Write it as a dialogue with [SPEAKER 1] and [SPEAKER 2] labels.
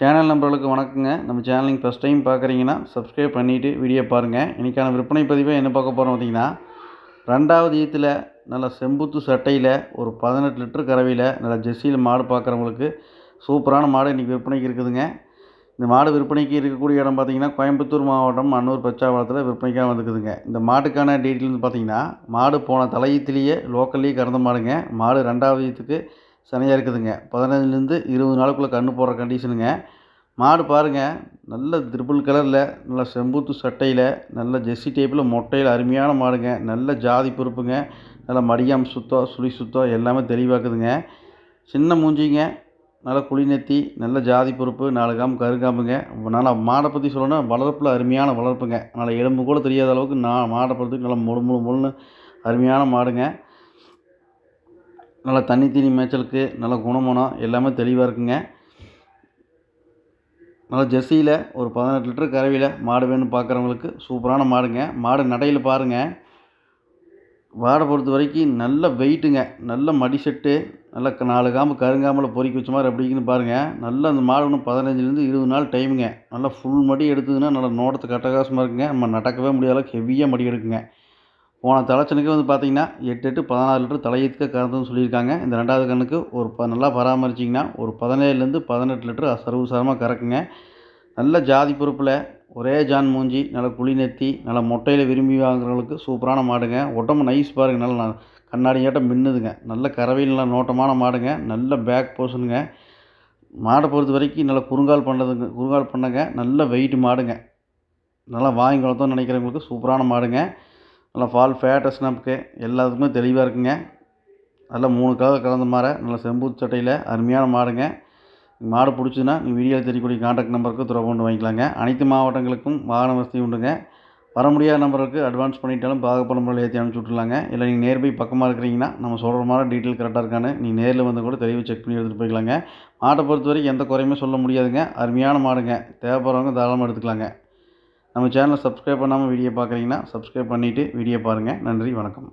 [SPEAKER 1] Channel நம்பர்களுக்கு வணக்கங்க. நம்ம channelling first time பார்க்குறீங்கன்னா சப்ஸ்கிரைப் பண்ணிவிட்டு வீடியோ பாருங்கள். இன்றைக்கான விற்பனை பதிவை என்ன பார்க்க போகிறோம் பார்த்திங்கன்னா, 2வது ஈத்தில் நல்ல செம்புத்து சட்டையில் ஒரு 18 லிட்டர் கறவையில் நல்ல ஜெர்சியில் மாடு பார்க்குறவங்களுக்கு சூப்பரான மாடு இன்றைக்கி விற்பனைக்கு இருக்குதுங்க. இந்த மாடு விற்பனைக்கு இருக்கக்கூடிய இடம் பார்த்திங்கன்னா, கோயம்புத்தூர் மாவட்டம் அன்னூர் பச்சாவளத்தில் விற்பனைக்காக வந்துக்குதுங்க. இந்த மாட்டுக்கான டீட்டெயில் வந்து பார்த்திங்கன்னா, மாடு போன தலையீத்துலேயே லோக்கல்லேயே கறந்த மாடுங்க. மாடு 2வது ஈத்துக்கு சனையாக இருக்குதுங்க. 15லேருந்து 20 நாளுக்குள்ளே கன்று போடுற கண்டிஷனுங்க. மாடு பாருங்கள், நல்ல த்ரிபிள் கலரில் நல்ல செம்பூத்து சட்டையில் நல்ல ஜெர்சி டைப்பில் மொட்டையில் அருமையான மாடுங்க. நல்ல ஜாதி பொறுப்புங்க. நல்ல மடியாம் சுத்தம் சுழி சுத்தம் எல்லாமே தெளிவாக்குதுங்க. சின்ன மூஞ்சிங்க, நல்ல குழி நெத்தி, நல்ல ஜாதி பொறுப்பு, 4 காம்பு கருங்காம்புங்க. நல்லா மாடை பற்றி சொல்லணும்னா வளர்ப்பில் அருமையான வளர்ப்புங்க. நல்லா எலும்பு கூட தெரியாத அளவுக்கு மாடை பொறுத்துக்கு நல்லா முழுன்னு அருமையான மாடுங்க. நல்லா தண்ணி தீனி மேய்ச்சலுக்கு நல்ல குணமனம் எல்லாமே தெளிவாக இருக்குங்க. நல்லா ஜெர்சியில் ஒரு 18 லிட்டர் கறவையில் மாடு வேணும்னு பார்க்குறவங்களுக்கு சூப்பரான மாடுங்க. மாடு நடையில் பாருங்கள், மாடை பொறுத்த வரைக்கும் நல்ல வெயிட்டுங்க. நல்ல மடி செட்டு, நல்ல 4 காம்பு கருங்காம்பில் பொறிக்க வச்ச மாதிரி அப்படிங்கன்னு பாருங்கள். நல்ல அந்த மாடு இன்னும் 15லேருந்து 20 நாள் டைமுங்க. நல்லா ஃபுல் மடி எடுத்ததுன்னா நல்லா நோட்டத்துக்கு அட்டகாசமாக இருக்குங்க. நம்ம நடக்கவே முடியாத அளவுக்கு ஹெவியாக மடி எடுக்குங்க. போன தலைச்சனுக்கு வந்து பார்த்திங்கன்னா 8 16 லிட்டர் தலையீத்துக்க கறந்துன்னு சொல்லியிருக்காங்க. இந்த 2வது கண்ணுக்கு ஒரு நல்லா பராமரிச்சிங்கன்னா ஒரு 17லேருந்து 18 லிட்டர் சர்வசாரமாக கறக்குங்க. நல்ல ஜாதி பொறுப்பில் ஒரே ஜான் மூஞ்சி, நல்ல குழி நெத்தி, நல்ல மொட்டையில் விரும்பி வாங்குறவங்களுக்கு சூப்பரான மாடுங்க. உடம்பு நைஸ் பாருங்கள், நல்லா கண்ணாடியாட்டம் மின்னுதுங்க. நல்ல கறவையில் நல்லா நோட்டமான மாடுங்க. நல்ல பேக் போர்ஷனுங்க. மாடை பொறுத்த வரைக்கும் நல்லா குறுங்கால் பண்ணங்க. நல்ல வெயிட் மாடுங்க. நல்லா வாங்கி வளர்த்தோன்னு நினைக்கிறவங்களுக்கு சூப்பரான மாடுங்க. நல்லா ஃபால் ஃபேட்டஸ் நமக்கு எல்லாத்துக்குமே தெளிவாக இருக்குங்க. நல்லா 3 கலர் கலந்த மாடை நல்லா செம்பூத்து சட்டையில் அருமையான மாடுங்க. மாடு பிடிச்சுன்னா நீங்கள் வீடியோவில் தெரியக்கூடிய கான்டாக்ட் நம்பருக்கு தொடர்பு கொண்டு வாங்கிக்கலாங்க. அனைத்து மாவட்டங்களுக்கும் வாகன வசதி உண்டுங்க. வர முடியாத நம்பருக்கு அட்வான்ஸ் பண்ணிட்டாலும் பாகப்பட முறையில் ஏற்றி அனுப்பிச்சி விட்ருலாங்க. இல்லை நீங்கள் நேர்பை பக்கமாக இருக்கிறீங்கன்னா நம்ம சொல்கிற மாதிரி டீட்டெயில் கரெக்டாக இருக்கான்னு நீங்கள் நேரில் வந்து கூட தெளிவாக செக் பண்ணி எடுத்துகிட்டு போய்க்கலாங்க. மாட்டை பொறுத்த வரைக்கும் எந்த குறையுமே சொல்ல முடியாதுங்க. அருமையான மாடுங்க. தேவைப்படுறவங்க தாராளமாக எடுத்துக்கலாங்க. நம்ம சேனலை சப்ஸ்கிரைப் பண்ணாமல் வீடியோ பார்க்குறீங்கன்னா சப்ஸ்கிரைப் பண்ணிவிட்டு வீடியோ பாருங்கள். நன்றி, வணக்கம்.